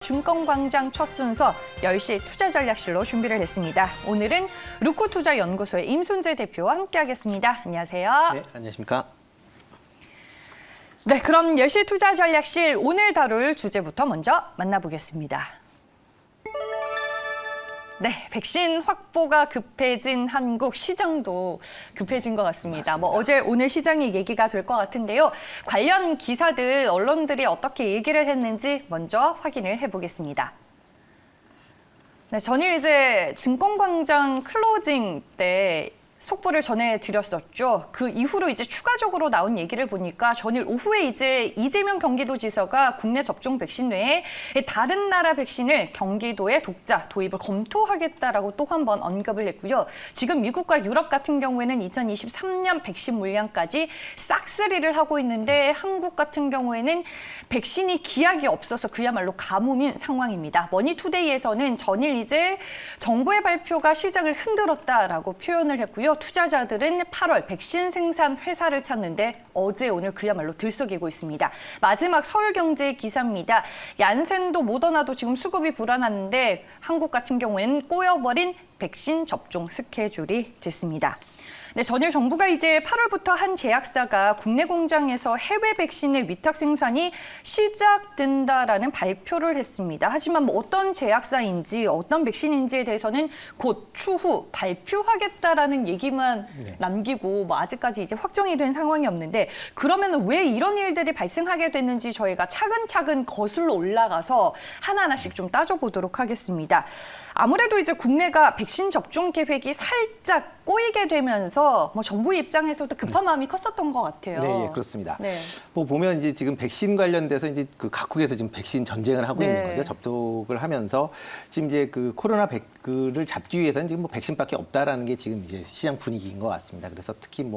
증권광장 첫 순서 10시 투자전략실로 준비를 했습니다. 오늘은 루코투자연구소의 임순재 대표와 함께하겠습니다. 안녕하세요. 네, 안녕하십니까. 네, 그럼 10시 투자전략실 오늘 다룰 주제부터 먼저 만나보겠습니다. 네, 백신 확보가 급해진 한국, 시장도 급해진 것 같습니다. 맞습니다. 어제 오늘 시장이 얘기가 될 것 같은데요. 관련 기사들, 언론들이 어떻게 얘기를 했는지 먼저 확인을 해보겠습니다. 네, 전일 이제 증권광장 클로징 때 속보를 전해드렸었죠. 그 이후로 이제 추가적으로 나온 얘기를 보니까 전일 오후에 이제 이재명 경기도지사가 국내 접종 백신 외에 다른 나라 백신을 경기도에 독자 도입을 검토하겠다라고 또 한 번 언급을 했고요. 지금 미국과 유럽 같은 경우에는 2023년 백신 물량까지 싹쓸이를 하고 있는데 한국 같은 경우에는 백신이 기약이 없어서 그야말로 가뭄인 상황입니다. 머니투데이에서는 전일 이제 정부의 발표가 시장을 흔들었다라고 표현을 했고요. 투자자들은 8월 백신 생산 회사를 찾는데 어제 오늘 그야말로 들썩이고 있습니다. 마지막 서울경제 기사입니다. 얀센도 모더나도 지금 수급이 불안한데 한국 같은 경우에는 꼬여버린 백신 접종 스케줄이 됐습니다. 네, 전일 정부가 이제 8월부터 한 제약사가 국내 공장에서 해외 백신의 위탁 생산이 시작된다라는 발표를 했습니다. 하지만 어떤 제약사인지 어떤 백신인지에 대해서는 곧 추후 발표하겠다라는 얘기만 남기고 아직까지 이제 확정이 된 상황이 없는데 그러면 왜 이런 일들이 발생하게 됐는지 저희가 차근차근 거슬러 올라가서 하나하나씩 좀 따져보도록 하겠습니다. 아무래도 이제 국내가 백신 접종 계획이 살짝 꼬이게 되면서 정부 입장에서도 급한 마음이 컸었던 것 같아요. 네, 예, 그렇습니다. 네. 보면 이제 지금 백신 관련돼서 이제 그 각국에서 지금 백신 전쟁을 하고 있는 거죠. 접촉을 하면서 지금 이제 그 코로나 백을 잡기 위해서는 지금 백신밖에 없다라는 게 지금 이제 시장 분위기인 것 같습니다. 그래서 특히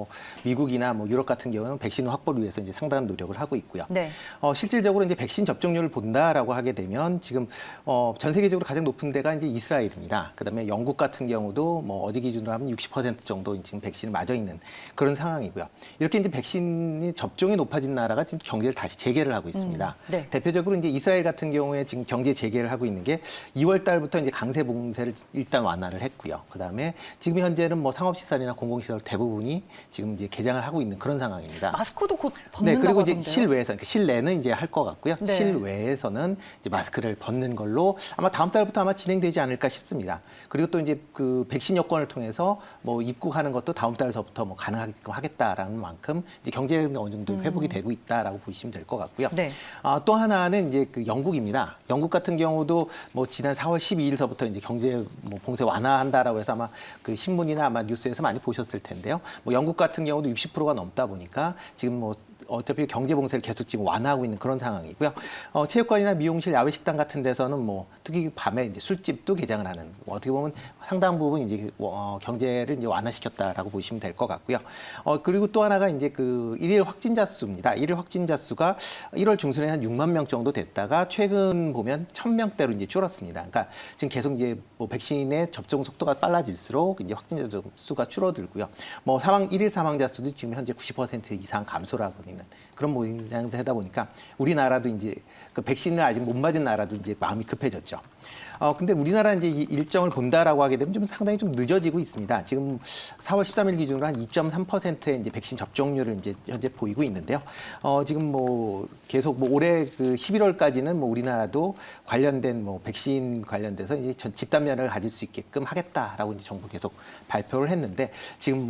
미국이나 유럽 같은 경우는 백신 확보를 위해서 이제 상당한 노력을 하고 있고요. 네. 실질적으로 이제 백신 접종률을 본다라고 하게 되면 지금 전 세계적으로 가장 높은 데가 이제 이스라엘입니다. 그다음에 영국 같은 경우도 어제 기준으로 하면 60% 정도 지금 백신을 맞아 있는 그런 상황이고요. 이렇게 이제 백신이 접종이 높아진 나라가 지금 경제를 다시 재개를 하고 있습니다. 네. 대표적으로 이제 이스라엘 같은 경우에 지금 경제 재개를 하고 있는 게 2월 달부터 이제 강세 봉쇄를 일단 완화를 했고요. 그다음에 지금 현재는 상업시설이나 공공시설 대부분이 지금 이제 개장을 하고 있는 그런 상황입니다. 마스크도 곧 네, 벗는다고 그리고 하던데요. 이제 실외에서, 그러니까 실내는 이제 할 것 같고요. 네. 실외에서는 이제 마스크를 벗는 걸로 아마 다음 달부터 아마 진행되지 않을까 싶습니다. 그리고 또 이제 그 백신 여권을 통해서 입국하는 것도 다음 달서부터 가능하게끔 하겠다라는 만큼 이제 경제는 어느 정도 회복이 되고 있다라고 보시면 될 것 같고요. 네. 또 하나는 이제 그 영국입니다. 영국 같은 경우도 지난 4월 12일서부터 이제 경제 봉쇄 완화한다라고 해서 아마 그 신문이나 아마 뉴스에서 많이 보셨을 텐데요. 영국 같은 경우도 60%가 넘다 보니까 지금 어차피 경제 봉쇄를 계속 지금 완화하고 있는 그런 상황이고요. 체육관이나 미용실, 야외 식당 같은 데서는 특히 밤에 이제 술집도 개장을 하는 어떻게 보면 상당 부분 이제 경제를 이제 완화시켰다라고 보시면 될 것 같고요. 그리고 또 하나가 이제 그 일일 확진자 수입니다. 일일 확진자 수가 1월 중순에 한 6만 명 정도 됐다가 최근 보면 1,000명대로 이제 줄었습니다. 그러니까 지금 계속 이제 백신의 접종 속도가 빨라질수록 이제 확진자 수가 줄어들고요. 일일 사망자 수도 지금 현재 90% 이상 감소를 하고 있는 그런 모양새다 보니까 우리나라도 이제 그 백신을 아직 못 맞은 나라도 이제 마음이 급해졌죠. 근데 우리나라 이제 이 일정을 본다라고 하게 되면 상당히 좀 늦어지고 있습니다. 지금 4월 13일 기준으로 한 2.3%의 이제 백신 접종률을 이제 현재 보이고 있는데요. 지금 계속 올해 그 11월까지는 우리나라도 관련된 백신 관련돼서 이제 집단면을 가질 수 있게끔 하겠다라고 이제 정부 계속 발표를 했는데 지금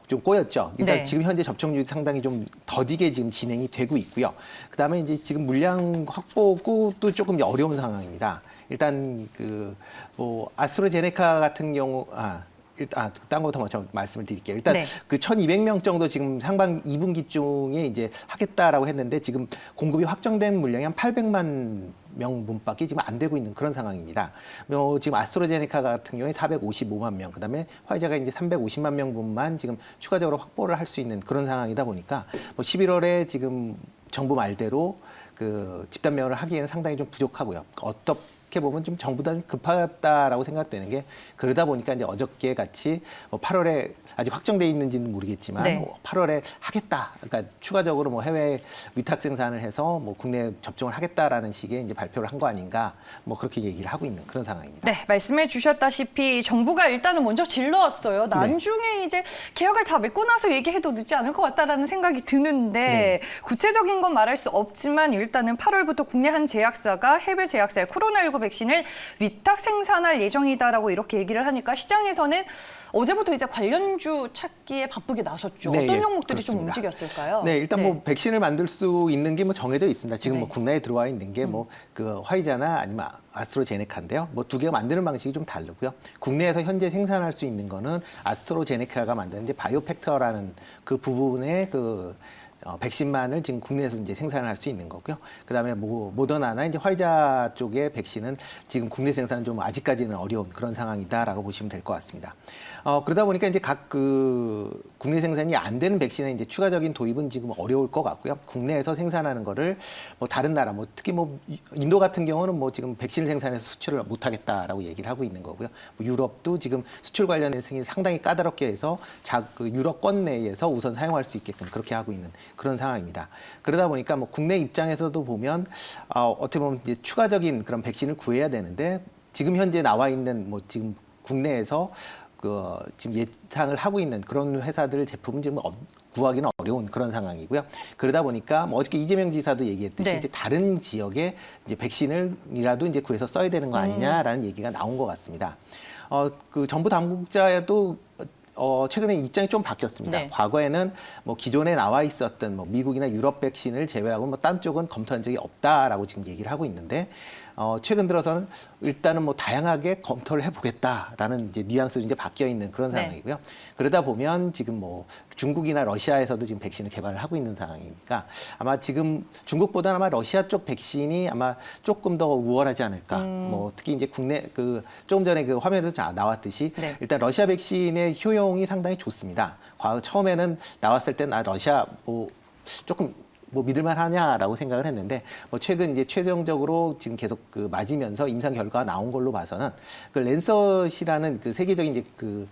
좀 꼬였죠. 일단 네. 지금 현재 접종률이 상당히 좀 더디게 지금 진행이 되고 있고요. 그다음에 이제 지금 물량 확보도 조금 어려운 상황입니다. 일단 아스트라제네카 같은 경우 일단 딴 거부터 먼저 말씀을 드릴게요. 일단 네. 그 1,200명 정도 지금 상반 2분기 중에 이제 하겠다라고 했는데 지금 공급이 확정된 물량이 한 800만 명분밖에 지금 안 되고 있는 그런 상황입니다. 지금 아스트라제네카 같은 경우에 455만 명, 그다음에 화이자가 이제 350만 명분만 지금 추가적으로 확보를 할 수 있는 그런 상황이다 보니까 11월에 지금 정부 말대로 그 집단 면허를 하기에는 상당히 좀 부족하고요. 어떻게 보면 좀 정부가 좀 급하다라고 생각되는 게 그러다 보니까 이제 어저께 같이 8월에 아직 확정돼 있는지는 모르겠지만 네. 8월에 하겠다. 그러니까 추가적으로 뭐 해외 위탁 생산을 해서 뭐 국내 접종을 하겠다라는 식의 이제 발표를 한 거 아닌가 뭐 그렇게 얘기를 하고 있는 그런 상황입니다. 네, 말씀해 주셨다시피 정부가 일단은 먼저 질러왔어요. 나중에 이제 개혁을 다 맺고 나서 얘기해도 늦지 않을 것 같다라는 생각이 드는데 구체적인 건 말할 수 없지만 일단은 8월부터 국내 한 제약사가 해외 제약사의 코로나19 백신을 위탁 생산할 예정이다라고 이렇게 얘기를 하니까 시장에서는 어제부터 이제 관련주 찾기에 바쁘게 나섰죠. 네, 어떤 예, 종목들이 좀 그렇습니다. 움직였을까요? 네, 일단 뭐 백신을 만들 수 있는 게 뭐 정해져 있습니다. 지금 네. 뭐 국내에 들어와 있는 게 뭐 그 화이자나 아니면 아스트로제네카인데요. 뭐 두 개가 만드는 방식이 좀 다르고요. 국내에서 현재 생산할 수 있는 거는 아스트로제네카가 만드는 이제 바이오팩터라는 그 부분의 그 백신만을 지금 국내에서 이제 생산을 할 수 있는 거고요. 그다음에 뭐 모더나나 이제 화이자 쪽의 백신은 지금 국내 생산은 좀 아직까지는 어려운 그런 상황이다라고 보시면 될 것 같습니다. 그러다 보니까 이제 각 그 국내 생산이 안 되는 백신의 이제 추가적인 도입은 지금 어려울 것 같고요. 국내에서 생산하는 거를 뭐 다른 나라, 뭐 특히 뭐 인도 같은 경우는 뭐 지금 백신을 생산해서 수출을 못 하겠다라고 얘기를 하고 있는 거고요. 뭐 유럽도 지금 수출 관련된 승인이 상당히 까다롭게 해서 그 유럽권 내에서 우선 사용할 수 있게끔 그렇게 하고 있는 그런 상황입니다. 그러다 보니까 뭐 국내 입장에서도 보면 어떻게 보면 이제 추가적인 그런 백신을 구해야 되는데 지금 현재 나와 있는 뭐 지금 국내에서 지금 예상을 하고 있는 그런 회사들 제품은 지금 구하기는 어려운 그런 상황이고요. 그러다 보니까 뭐 어저께 이재명 지사도 얘기했듯이 네. 이제 다른 지역에 이제 백신을이라도 이제 구해서 써야 되는 거 아니냐라는 얘기가 나온 것 같습니다. 그 정부 당국자도 최근에 입장이 좀 바뀌었습니다. 네. 과거에는 뭐 기존에 나와 있었던 뭐 미국이나 유럽 백신을 제외하고 뭐 딴 쪽은 검토한 적이 없다라고 지금 얘기를 하고 있는데 최근 들어서는 일단은 뭐 다양하게 검토를 해보겠다라는 이제 뉘앙스로 이제 바뀌어 있는 그런 네. 상황이고요. 그러다 보면 지금 뭐 중국이나 러시아에서도 지금 백신을 개발을 하고 있는 상황이니까 아마 지금 중국보다는 아마 러시아 쪽 백신이 아마 조금 더 우월하지 않을까. 뭐 특히 이제 국내 그 조금 전에 그 화면에서 나왔듯이 네. 일단 러시아 백신의 효용이 상당히 좋습니다. 처음에는 나왔을 때는 러시아 뭐 조금 뭐 믿을만 하냐라고 생각을 했는데 뭐 최근 이제 최종적으로 지금 계속 그 맞으면서 임상 결과가 나온 걸로 봐서는 그 랜서시라는 그 세계적인 이제 그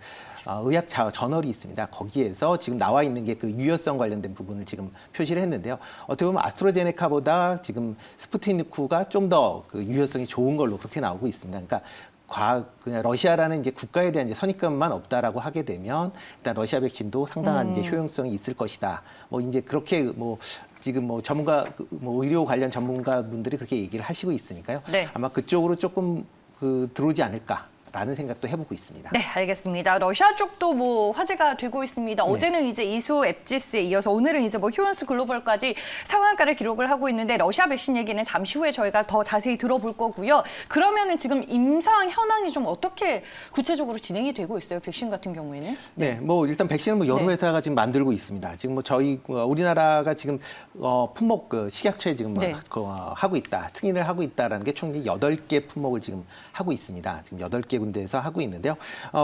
의학 저널이 있습니다. 거기에서 지금 나와 있는 게 그 유효성 관련된 부분을 지금 표시를 했는데요. 어떻게 보면 아스트라제네카보다 지금 스푸트니크가 좀 더 그 유효성이 좋은 걸로 그렇게 나오고 있습니다. 그러니까 그냥 러시아라는 이제 국가에 대한 이제 선입견만 없다라고 하게 되면 일단 러시아 백신도 상당한 이제 효용성이 있을 것이다. 뭐 이제 그렇게 뭐 지금 뭐 전문가 뭐 의료 관련 전문가분들이 그렇게 얘기를 하시고 있으니까요. 네. 아마 그쪽으로 조금 들어오지 않을까라는 생각도 해보고 있습니다. 네, 알겠습니다. 러시아 쪽도 뭐 화제가 되고 있습니다. 어제는 이제 이수 앱지스에 이어서 오늘은 이제 뭐 휴먼스 글로벌까지 상한가를 기록을 하고 있는데 러시아 백신 얘기는 잠시 후에 저희가 더 자세히 들어볼 거고요. 그러면은 지금 임상 현황이 좀 어떻게 구체적으로 진행이 되고 있어요? 백신 같은 경우에는? 네, 뭐 일단 백신은 뭐 여러 네. 회사가 지금 만들고 있습니다. 지금 뭐 저희 우리나라가 지금 품목 그 식약처에 지금 뭐 네. 하고 있다, 승인을 하고 있다라는 게 총 8개 품목을 지금 하고 있습니다. 지금 8개 군데에서 하고 있는데요.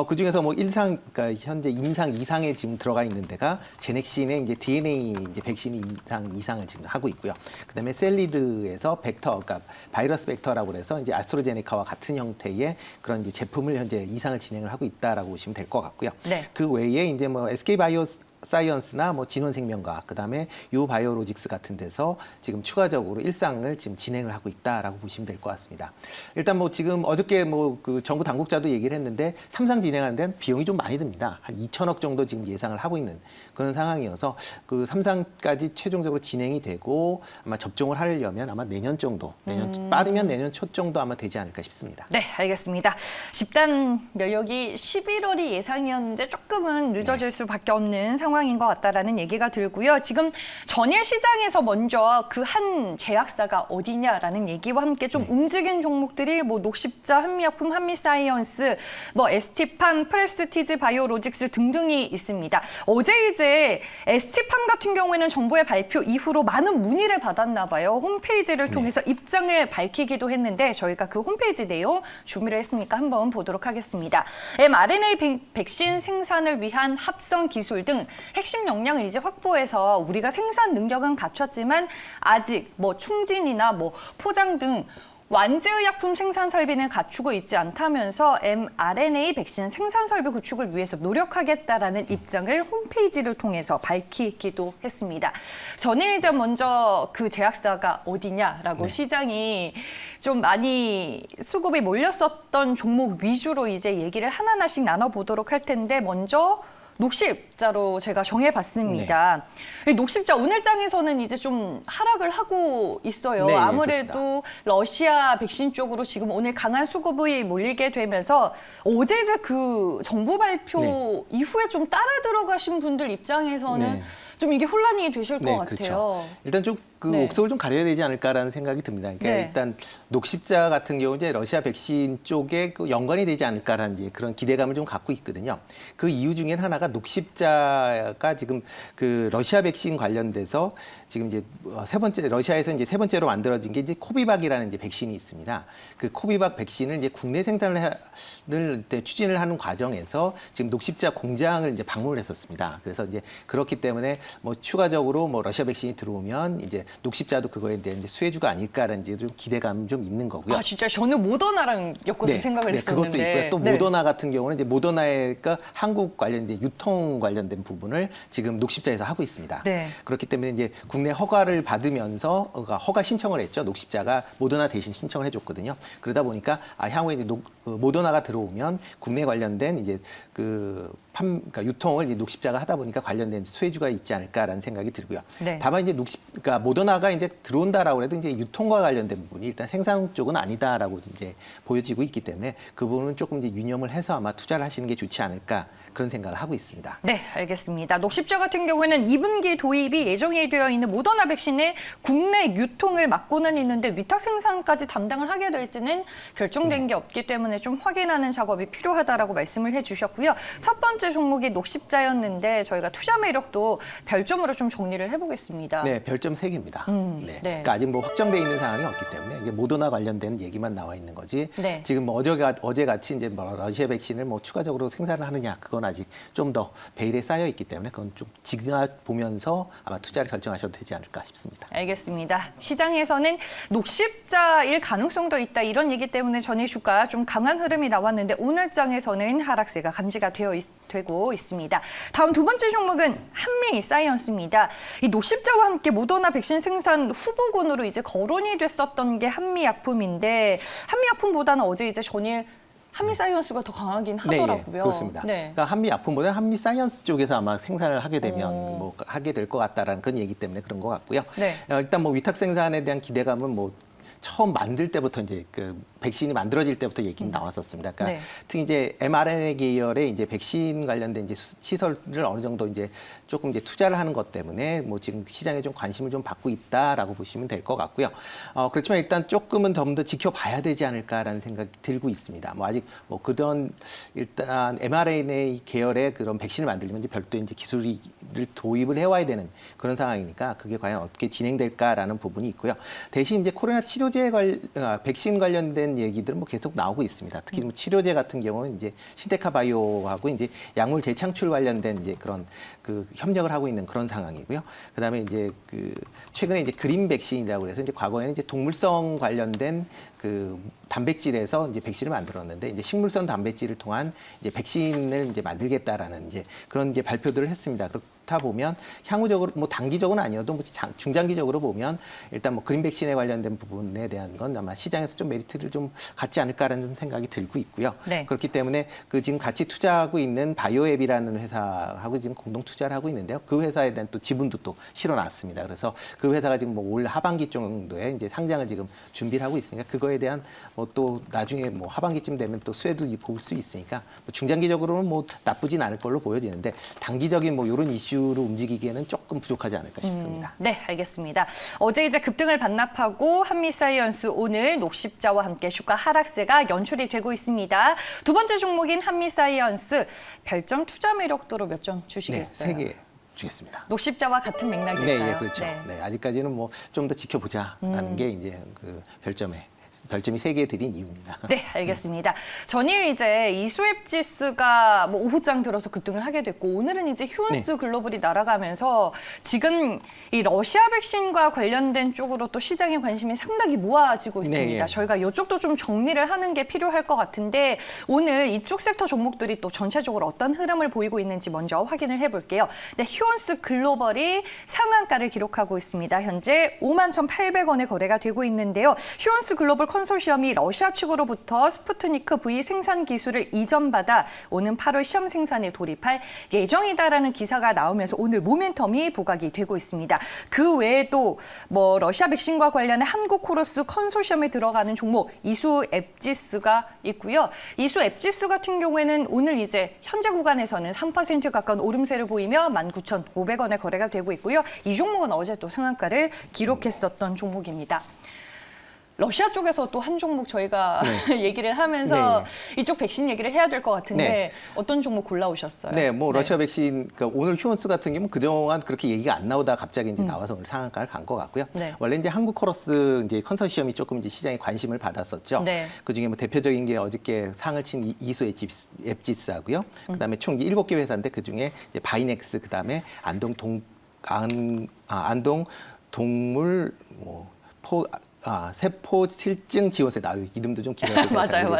그 중에서 뭐 그러니까 현재 임상 2상에 지금 들어가 있는 데가 제넥신의 이제 DNA 이제 백신 임상 2상을 지금 하고 있고요. 그다음에 셀리드에서 벡터, 그러니까 바이러스 벡터라고 해서 이제 아스트로제네카와 같은 형태의 그런 이제 제품을 현재 2상을 진행을 하고 있다라고 보시면 될 것 같고요. 네. 그 외에 이제 뭐 SK 바이오 사이언스나 뭐 진원생명과학 그다음에 유바이오로직스 같은 데서 지금 추가적으로 1상을 지금 진행을 하고 있다라고 보시면 될 것 같습니다. 일단 뭐 지금 어저께 뭐 그 정부 당국자도 얘기를 했는데 3상 진행하는 데는 비용이 좀 많이 듭니다. 한 2천억 정도 지금 예상을 하고 있는 그런 상황이어서 그 3상까지 최종적으로 진행이 되고 아마 접종을 하려면 아마 내년 정도, 빠르면 내년 초 정도 아마 되지 않을까 싶습니다. 네, 알겠습니다. 집단 면역이 11월이 예상이었는데 조금은 늦어질 수밖에 없는 상황인 것 같다라는 얘기가 들고요. 지금 전일 시장에서 먼저 그 한 제약사가 어디냐라는 얘기와 함께 좀 움직인 종목들이 뭐 녹십자, 한미약품, 한미사이언스, 뭐 ST팜, 프레스티지 바이오로직스 등등이 있습니다. 어제 이제 ST팜 같은 경우에는 정부의 발표 이후로 많은 문의를 받았나 봐요. 홈페이지를 통해서 입장을 밝히기도 했는데 저희가 그 홈페이지 내용 준비를 했으니까 한번 보도록 하겠습니다. mRNA 백신 생산을 위한 합성 기술 등 핵심 역량을 이제 확보해서 우리가 생산 능력은 갖췄지만 아직 뭐 충진이나 뭐 포장 등 완제의약품 생산 설비는 갖추고 있지 않다면서 mRNA 백신 생산 설비 구축을 위해서 노력하겠다라는 입장을 홈페이지를 통해서 밝히기도 했습니다. 전일 이제 먼저 그 제약사가 어디냐라고 네. 시장이 좀 많이 수급이 몰렸었던 종목 위주로 이제 얘기를 하나하나씩 나눠보도록 할 텐데 먼저 녹십자로 제가 정해봤습니다. 이 녹십자 오늘 장에서는 이제 좀 하락을 하고 있어요. 네, 예, 아무래도 러시아 백신 쪽으로 지금 오늘 강한 수급이 몰리게 되면서 어제 이제 그 정부 발표 이후에 좀 따라 들어가신 분들 입장에서는 네. 좀 이게 혼란이 되실 것 같아요. 그렇죠. 일단 좀 그 네. 옥석을 좀 가려야 되지 않을까라는 생각이 듭니다. 그러니까 네. 일단 녹십자 같은 경우 이제 러시아 백신 쪽에 그 연관이 되지 않을까라는 이제 그런 기대감을 좀 갖고 있거든요. 그 이유 중에 하나가 녹십자가 지금 그 러시아 백신 관련돼서 지금 이제 세 번째 러시아에서 이제 세 번째로 만들어진 게 이제 코비박이라는 이제 백신이 있습니다. 그 코비박 백신을 이제 국내 생산을 추진을 하는 과정에서 지금 녹십자 공장을 이제 방문을 했었습니다. 그래서 이제 그렇기 때문에 뭐 추가적으로 뭐 러시아 백신이 들어오면 이제 녹십자도 그거에 대한 이제 수혜주가 아닐까라는 이제 좀 기대감이 좀 있는 거고요. 아 진짜 저는 모더나랑 엮어서 생각을 했었는데. 그것도 있고요. 또 모더나 같은 경우는 이제 모더나의 한국 관련된 유통 관련된 부분을 지금 녹십자에서 하고 있습니다. 네. 그렇기 때문에 이제 국내 허가를 받으면서 허가 신청을 했죠. 녹십자가 모더나 대신 신청을 해줬거든요. 그러다 보니까 향후에 이제 모더나가 들어오면 국내 관련된 이제 그러니까 유통을 이제 녹십자가 하다 보니까 관련된 수혜주가 있지 않을까라는 생각이 들고요. 네. 다만 이제 그러니까 모더나가 이제 들어온다라고 해도 이제 유통과 관련된 부분이 일단 생산 쪽은 아니다라고 이제 보여지고 있기 때문에 그 부분은 조금 이제 유념을 해서 아마 투자를 하시는 게 좋지 않을까 그런 생각을 하고 있습니다. 네, 알겠습니다. 녹십자 같은 경우에는 2분기 도입이 예정이 되어 있는 모더나 백신의 국내 유통을 맡고는 있는데 위탁 생산까지 담당을 하게 될지는 결정된 게 없기 때문에 좀 확인하는 작업이 필요하다라고 말씀을 해주셨고요. 첫 번째 종목이 녹십자였는데 저희가 투자 매력도 별점으로 좀 정리를 해보겠습니다. 네, 별점 3개입니다. 네. 네. 그러니까 아직 뭐 확정돼 있는 상황이 없기 때문에 이게 모더나 관련된 얘기만 나와 있는 거지. 네. 지금 뭐 어제 같이 이제 뭐 러시아 백신을 뭐 추가적으로 생산을 하느냐 그건 아직 좀 더 베일에 쌓여 있기 때문에 그건 좀 지켜보면서 아마 투자를 결정하셔도 되지 않을까 싶습니다. 알겠습니다. 시장에서는 녹십자일 가능성도 있다 이런 얘기 때문에 전일 주가 좀 강한 흐름이 나왔는데 오늘 장에서는 하락세가 감지가 되고 있습니다. 다음 두 번째 종목은 한미사이언스입니다. 이 녹십자와 함께 모더나 백신 생산 후보군으로 이제 거론이 됐었던 게 한미약품인데 한미약품보다는 어제 이제 전일 한미사이언스가 더 강하긴 하더라고요. 네, 그렇습니다. 네. 그러니까 한미약품보다 한미사이언스 쪽에서 아마 생산을 하게 되면 뭐 하게 될 것 같다라는 그런 얘기 때문에 그런 것 같고요. 네. 일단 뭐 위탁 생산에 대한 기대감은 뭐 처음 만들 때부터 이제 그 백신이 만들어질 때부터 얘기는 나왔었습니다. 그러니까 네. 특히 이제 mRNA 계열의 이제 백신 관련된 이제 시설을 어느 정도 이제 조금 이제 투자를 하는 것 때문에 뭐 지금 시장에 좀 관심을 좀 받고 있다라고 보시면 될 것 같고요. 그렇지만 일단 조금은 좀 더 지켜봐야 되지 않을까라는 생각이 들고 있습니다. 뭐 아직 뭐 그런 일단 mRNA 계열의 그런 백신을 만들려면 이제 별도 이제 기술을 도입을 해와야 되는 그런 상황이니까 그게 과연 어떻게 진행될까라는 부분이 있고요. 대신 이제 코로나 치료제 백신 관련된 얘기들은 뭐 계속 나오고 있습니다. 특히 뭐 치료제 같은 경우는 이제 신테카 바이오하고 이제 약물 재창출 관련된 이제 그런 그 협력을 하고 있는 그런 상황이고요. 그다음에 이제 그 최근에 이제 그린 백신이라고 해서 이제 과거에는 이제 동물성 관련된 그 단백질에서 이제 백신을 만들었는데 이제 식물성 단백질을 통한 이제 백신을 이제 만들겠다라는 이제 그런 이제 발표들을 했습니다. 그렇다 보면 향후적으로 뭐 단기적으로는 아니어도 뭐 중장기적으로 보면 일단 뭐 그린 백신에 관련된 부분에 대한 건 아마 시장에서 좀 메리트를 좀 갖지 않을까라는 좀 생각이 들고 있고요. 네. 그렇기 때문에 그 지금 같이 투자하고 있는 바이오앱이라는 회사하고 지금 공동 투자를 하고 있는데요. 그 회사에 대한 또 지분도 또 실어놨습니다. 그래서 그 회사가 지금 뭐 올 하반기 정도에 이제 상장을 지금 준비를 하고 있으니까 그거에 대한 뭐 또 나중에 뭐 하반기쯤 되면 또 수혜도 볼 수 있으니까 뭐 중장기적으로는 뭐 나쁘진 않을 걸로 보여지는데 단기적인 뭐 이런 이슈로 움직이기에는 조금 부족하지 않을까 싶습니다. 네, 알겠습니다. 어제 이제 급등을 반납하고 한미사이언스 오늘 녹십자와 함께 주가 하락세가 연출이 되고 있습니다. 두 번째 종목인 한미사이언스 별점 투자 매력도로 몇 점 네, 주시겠어요? 3개 주겠습니다. 녹십자와 같은 맥락일까요? 네, 예, 그렇죠. 네, 아직까지는 뭐 좀 더 지켜보자라는 게 이제 그 별점에 별점이 3개 드린 이유입니다. 네, 알겠습니다. 전일 이제 이수앱 지수가 뭐 오후장 들어서 급등을 하게 됐고 오늘은 이제 휴온스 글로벌이 날아가면서 지금 이 러시아 백신과 관련된 쪽으로 또 시장의 관심이 상당히 모아지고 있습니다. 네. 저희가 이쪽도 좀 정리를 하는 게 필요할 것 같은데 오늘 이쪽 섹터 종목들이 또 전체적으로 어떤 흐름을 보이고 있는지 먼저 확인을 해볼게요. 네, 휴온스 글로벌이 상한가를 기록하고 있습니다. 현재 51,800원에 거래가 되고 있는데요. 휴온스 글로벌 컨소시엄이 러시아 측으로부터 스푸트니크 V 생산 기술을 이전받아 오는 8월 시험 생산에 돌입할 예정이다라는 기사가 나오면서 오늘 모멘텀이 부각이 되고 있습니다. 그 외에도 뭐 러시아 백신과 관련해 한국 코러스 컨소시엄에 들어가는 종목 이수 앱지스가 있고요. 이수 앱지스 같은 경우에는 오늘 이제 현재 구간에서는 3% 가까운 오름세를 보이며 19,500원에 거래가 되고 있고요. 이 종목은 어제 또 상한가를 기록했었던 종목입니다. 러시아 쪽에서 또 한 종목 저희가 얘기를 하면서 이쪽 백신 얘기를 해야 될 것 같은데 어떤 종목 골라오셨어요? 네, 뭐 러시아 백신, 그러니까 오늘 휴원스 같은 경우는 그동안 그렇게 얘기가 안 나오다가 갑자기 이제 나와서 오늘 상한가를 간 것 같고요. 네. 원래 이제 한국 코러스 이제 컨소시엄이 조금 이제 시장에 관심을 받았었죠. 네. 그 중에 뭐 대표적인 게 어저께 상을 친 이수 앱지스하고요. 그다음에 총 7개 회사인데 그 중에 이제 바이넥스, 그다음에 안동 동물 세포 실증 지원센터, 이름도 좀 길어서 맞아요.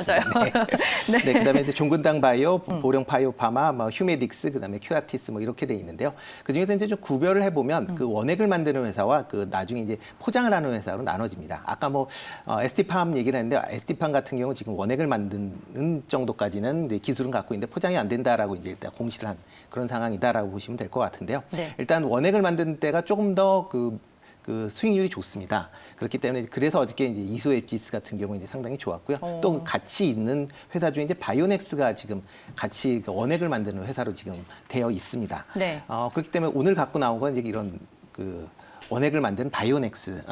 네. 네, 그다음에 이제 종근당 바이오, 보령 바이오파마, 뭐 휴메딕스, 그다음에 큐라티스 뭐 이렇게 돼 있는데요. 그 중에서 이제 좀 구별을 해보면 그 원액을 만드는 회사와 그 나중에 이제 포장을 하는 회사로 나눠집니다. 아까 뭐 ST팜 얘기를 했는데 ST팜 같은 경우 지금 원액을 만드는 정도까지는 이제 기술은 갖고 있는데 포장이 안 된다라고 이제 일단 공시를 한 그런 상황이다라고 보시면 될 것 같은데요. 네. 일단 원액을 만드는 때가 조금 더 그 수익률이 좋습니다. 그렇기 때문에 그래서 어저께 이제 이수 앱지스 같은 경우는 이제 상당히 좋았고요. 또 같이 있는 회사 중에 이제 바이오넥스가 지금 같이 그 원액을 만드는 회사로 지금 되어 있습니다. 네. 그렇기 때문에 오늘 갖고 나온 건 이제 이런 그 원액을 만드는 바이넥스.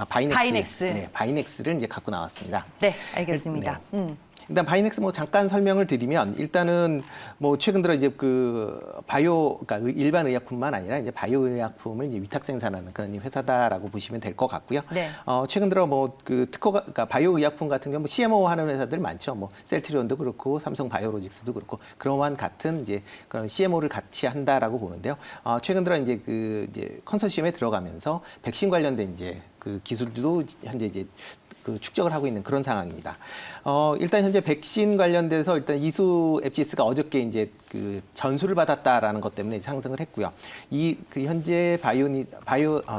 네, 바이넥스를 이제 갖고 나왔습니다. 네, 알겠습니다. 일단 바이넥스 뭐 잠깐 설명을 드리면 일단은 뭐 최근 들어 이제 그러니까 일반 의약품만 아니라 이제 바이오 의약품을 이제 위탁 생산하는 그런 회사다라고 보시면 될 것 같고요. 네. 최근 들어 뭐 그러니까 바이오 의약품 같은 경우 CMO 하는 회사들 많죠. 뭐 셀트리온도 그렇고 삼성 바이오로직스도 그렇고 그러한 같은 이제 그런 CMO를 같이 한다라고 보는데요. 최근 들어 이제 이제 컨소시엄에 들어가면서 백신 관련된 이제 그 기술도 현재 이제 축적을 하고 있는 그런 상황입니다. 일단 현재 백신 관련돼서 일단 이수 앱지스가 어저께 이제 그 전수를 받았다라는 것 때문에 상승을 했고요. 현재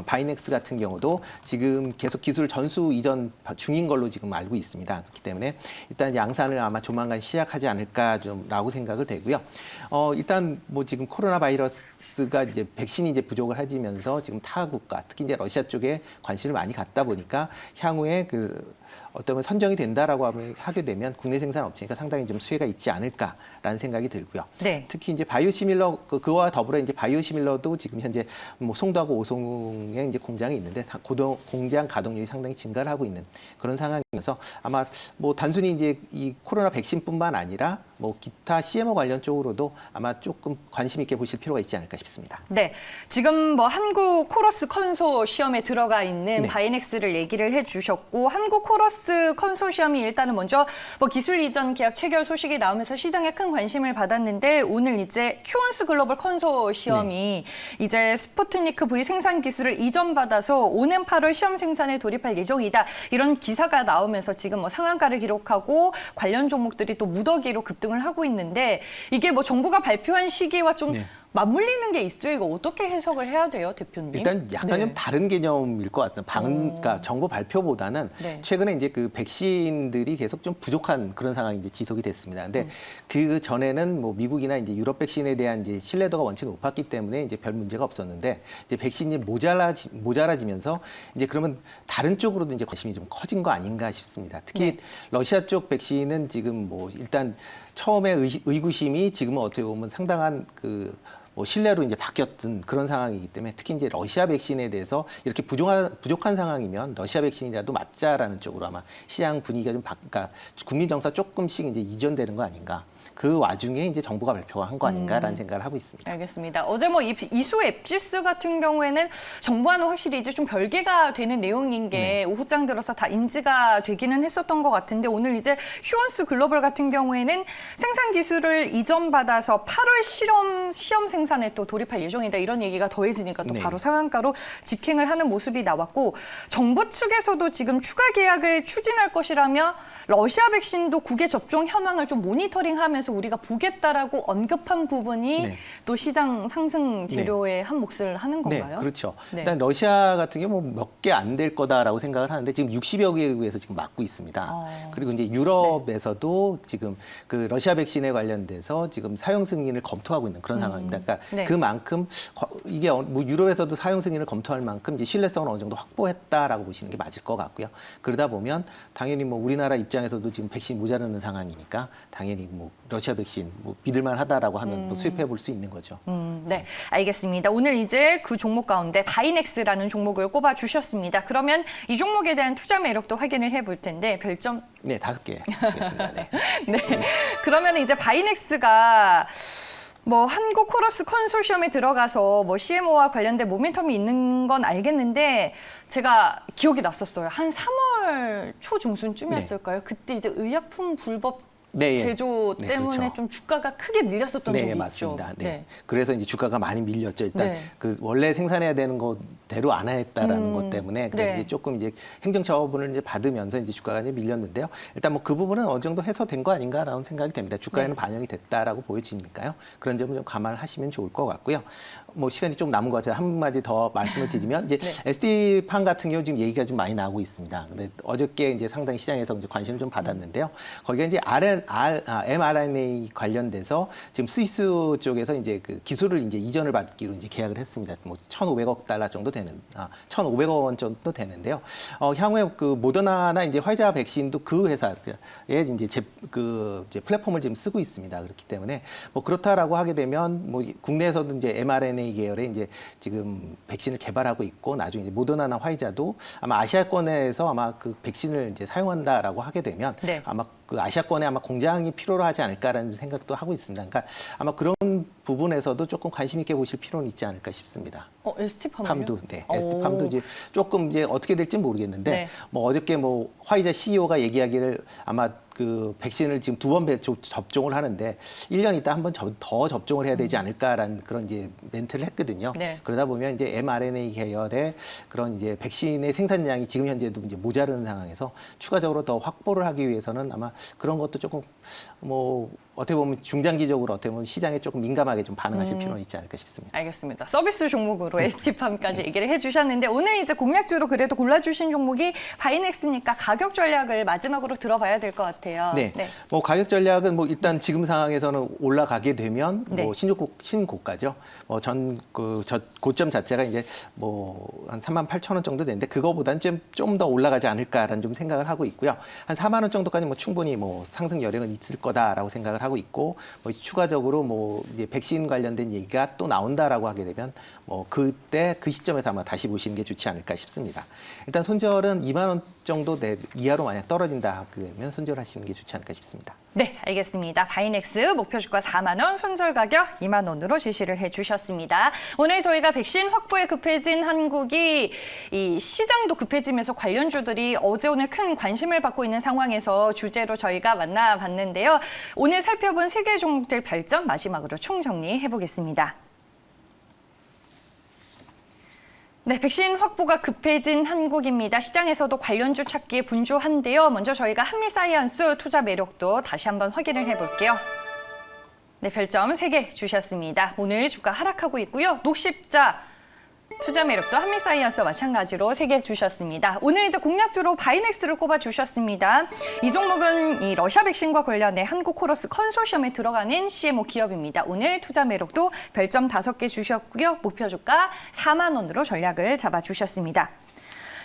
바이넥스 같은 경우도 지금 계속 기술 전수 이전 중인 걸로 지금 알고 있습니다. 그렇기 때문에 일단 양산을 아마 조만간 시작하지 않을까 좀라고 생각을 되고요. 일단 뭐 지금 코로나 바이러스가 이제 백신이 이제 부족을 해지면서 지금 타 국가, 특히 이제 러시아 쪽에 관심을 많이 갖다 보니까 향후에 어떤 선정이 된다라고 하게 되면 국내 생산 업체니까 상당히 좀 수혜가 있지 않을까라는 생각이 들고요. 네. 특히 이제 바이오시밀러 그와 더불어 이제 바이오시밀러도 지금 현재 뭐 송도하고 오송에 이제 공장이 있는데 공장 가동률이 상당히 증가를 하고 있는 그런 상황이어서 아마 뭐 단순히 이제 이 코로나 백신뿐만 아니라 뭐 기타 CMO 관련 쪽으로도 아마 조금 관심 있게 보실 필요가 있지 않을까 싶습니다. 네, 지금 뭐 한국 코러스 컨소시엄에 들어가 있는 바이넥스를 얘기를 해주셨고 한국 코러스 컨소시엄이 일단은 먼저 뭐 기술 이전 계약 체결 소식이 나오면서 시장에 큰 관심을 받았는데 오늘 이제 휴원스 글로벌 컨소시엄이 이제 스푸트니크 V 생산 기술을 이전받아서 오는 8월 시험 생산에 돌입할 예정이다. 이런 기사가 나오면서 지금 뭐 상한가를 기록하고 관련 종목들이 또 무더기로 급등을 하고 있는데 이게 뭐 정부가 발표한 시기와 좀 맞물리는 게 있죠. 이거 어떻게 해석을 해야 돼요, 대표님? 일단 약간 좀 다른 개념일 것 같습니다. 그러니까 정부 발표보다는 최근에 이제 그 백신들이 계속 좀 부족한 그런 상황이 이제 지속이 됐습니다. 근데 그 전에는 뭐 미국이나 이제 유럽 백신에 대한 이제 신뢰도가 원체 높았기 때문에 이제 별 문제가 없었는데 이제 백신이 모자라지면서 이제 그러면 다른 쪽으로도 이제 관심이 좀 커진 거 아닌가 싶습니다. 특히 러시아 쪽 백신은 지금 뭐 일단 처음에 의구심이 지금은 어떻게 보면 상당한 뭐 신뢰로 이제 바뀌었던 그런 상황이기 때문에 특히 이제 러시아 백신에 대해서 이렇게 부족한 상황이면 러시아 백신이라도 맞자라는 쪽으로 아마 시장 분위기가 좀 그러니까 국민 정서 조금씩 이제 이전되는 거 아닌가. 그 와중에 이제 정부가 발표한 거 아닌가라는 생각을 하고 있습니다. 알겠습니다. 어제 뭐 이수 앱지스 같은 경우에는 정부와는 확실히 이제 좀 별개가 되는 내용인 게 오후장 들어서 다 인지가 되기는 했었던 것 같은데 오늘 이제 휴원스 글로벌 같은 경우에는 생산 기술을 이전받아서 8월 시험 생산에 또 돌입할 예정이다 이런 얘기가 더해지니까 또 바로 상한가로 직행을 하는 모습이 나왔고 정부 측에서도 지금 추가 계약을 추진할 것이라며 러시아 백신도 국외 접종 현황을 좀 모니터링하면서 우리가 보겠다라고 언급한 부분이 또 시장 상승 재료의 한 몫을 하는 건가요? 네, 그렇죠. 네. 일단 러시아 같은 경우 몇 개 안 될 거다라고 생각을 하는데 지금 60여 개국에서 지금 맞고 있습니다. 그리고 이제 유럽에서도 지금 그 러시아 백신에 관련돼서 지금 사용 승인을 검토하고 있는 그런 상황입니다. 그러니까 그만큼 이게 뭐 유럽에서도 사용 승인을 검토할 만큼 이제 신뢰성을 어느 정도 확보했다라고 보시는 게 맞을 것 같고요. 그러다 보면 당연히 뭐 우리나라 입장에서도 지금 백신 모자라는 상황이니까 당연히 뭐 러시아 백신 뭐 믿을만 하다라고 하면 뭐 수입해 볼 수 있는 거죠. 네, 알겠습니다. 오늘 이제 그 종목 가운데 바이넥스라는 종목을 꼽아 주셨습니다. 그러면 이 종목에 대한 투자 매력도 확인을 해볼 텐데 별점 네, 5개 드리겠습니다. 네. 네. 그러면 이제 바이넥스가 뭐 한국 코러스 컨소시엄에 들어가서 뭐 CMO와 관련된 모멘텀이 있는 건 알겠는데 제가 기억이 났었어요. 한 3월 초중순쯤이었을까요? 그때 이제 의약품 불법 제조 때문에 그렇죠. 좀 주가가 크게 밀렸었던 적이 맞습니다. 있죠. 네. 그래서 이제 주가가 많이 밀렸죠. 일단 그 원래 생산해야 되는 거대로 안 했다라는 것 때문에 그래서 이제 조금 이제 행정 처분을 이제 받으면서 이제 주가가 이제 밀렸는데요. 일단 뭐 그 부분은 어느 정도 해소된 거 아닌가라는 생각이 됩니다. 주가에는 반영이 됐다라고 보여지니까요. 그런 점은 좀 감안하시면 좋을 것 같고요. 뭐 시간이 좀 남은 것 같아요. 한 마디 더 말씀을 드리면 이제 SD판 같은 경우 지금 얘기가 좀 많이 나오고 있습니다. 근데 어저께 이제 상당히 시장에서 이제 관심을 좀 받았는데요. 거기가 이제 mRNA 관련돼서 지금 스위스 쪽에서 이제 그 기술을 이제 이전을 받기로 이제 계약을 했습니다. 뭐 1,500억 달러 정도 되는, 1,500억 원 정도 되는데요. 향후에 그 모더나나 이제 화이자 백신도 그 회사에 이제 이제 플랫폼을 지금 쓰고 있습니다. 그렇기 때문에 뭐 그렇다라고 하게 되면 뭐 국내에서도 이제 mRNA 계열의 이제 지금 백신을 개발하고 있고 나중에 이제 모더나나 화이자도 아마 아시아권에서 아마 그 백신을 이제 사용한다라고 하게 되면 아마 그 아시아권에 아마 공장이 필요로 하지 않을까라는 생각도 하고 있습니다. 그러니까 아마 그런 부분에서도 조금 관심 있게 보실 필요는 있지 않을까 싶습니다. ST팜도, ST팜도 이제 조금 이제 어떻게 될지 모르겠는데 뭐 어저께 뭐 화이자 CEO가 얘기하기를 아마 그 백신을 지금 2번 접종을 하는데 1년 있다 한 번 더 접종을 해야 되지 않을까라는 그런 이제 멘트를 했거든요. 그러다 보면 이제 mRNA 계열의 그런 이제 백신의 생산량이 지금 현재도 이제 모자르는 상황에서 추가적으로 더 확보를 하기 위해서는 아마 그런 것도 조금 뭐 어떻게 보면 중장기적으로 어떻게 보면 시장에 조금 민감하게 좀 반응하실 필요는 있지 않을까 싶습니다. 알겠습니다. 서비스 종목으로 ST팜까지 얘기를 해주셨는데 오늘 이제 공략주로 그래도 골라주신 종목이 바이넥스니까 가격 전략을 마지막으로 들어봐야 될 것 같아요. 뭐 가격 전략은 뭐 일단 지금 상황에서는 올라가게 되면 뭐 신고가죠. 뭐 고점 자체가 이제 뭐 한 38,000원 정도 되는데 그거보다는 좀 더 올라가지 않을까라는 좀 생각을 하고 있고요. 한 4만 원 정도까지 뭐 충분히 뭐 상승 여력은 있을 거다라고 생각을 하고 있고 뭐 추가적으로 뭐 이제 백신 관련된 얘기가 또 나온다라고 하게 되면 뭐 그때 그 시점에서 아마 다시 보시는 게 좋지 않을까 싶습니다. 일단 손절은 2만 원 정도 이하로 만약 떨어진다 그러면 손절하시는 게 좋지 않을까 싶습니다. 네, 알겠습니다. 바이넥스 목표 주가 4만 원, 손절 가격 2만 원으로 제시를 해주셨습니다. 오늘 저희가 백신 확보에 급해진 한국이 이 시장도 급해지면서 관련주들이 어제 오늘 큰 관심을 받고 있는 상황에서 주제로 저희가 만나봤는데요. 오늘 살펴본 3개 종목들 별점 마지막으로 총정리해 보겠습니다. 네, 백신 확보가 급해진 한국입니다. 시장에서도 관련주 찾기에 분주한데요. 먼저 저희가 한미사이언스 투자 매력도 다시 한번 확인을 해볼게요. 네, 별점 3개 주셨습니다. 오늘 주가 하락하고 있고요. 녹십자 투자 매력도 한미사이언스와 마찬가지로 3개 주셨습니다. 오늘 이제 공략주로 바이넥스를 꼽아주셨습니다. 이 종목은 이 러시아 백신과 관련해 한국 코러스 컨소시엄에 들어가는 CMO 기업입니다. 오늘 투자 매력도 별점 5개 주셨고요. 목표 주가 4만 원으로 전략을 잡아주셨습니다.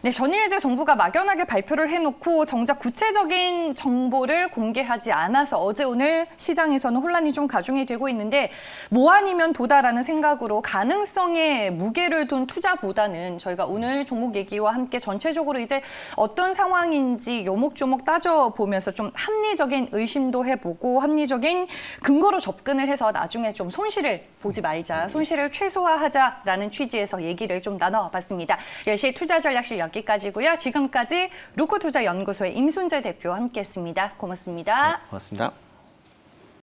네, 전일제 정부가 막연하게 발표를 해놓고 정작 구체적인 정보를 공개하지 않아서 어제 오늘 시장에서는 혼란이 좀 가중이 되고 있는데 뭐 아니면 도다라는 생각으로 가능성에 무게를 둔 투자보다는 저희가 오늘 종목 얘기와 함께 전체적으로 이제 어떤 상황인지 요목조목 따져보면서 좀 합리적인 의심도 해보고 합리적인 근거로 접근을 해서 나중에 좀 손실을 보지 말자, 손실을 최소화하자라는 취지에서 얘기를 좀 나눠봤습니다. 10시 투자전략실 여기까지고요. 지금까지 루크투자연구소의 임순재 대표와 함께했습니다. 고맙습니다. 네, 고맙습니다.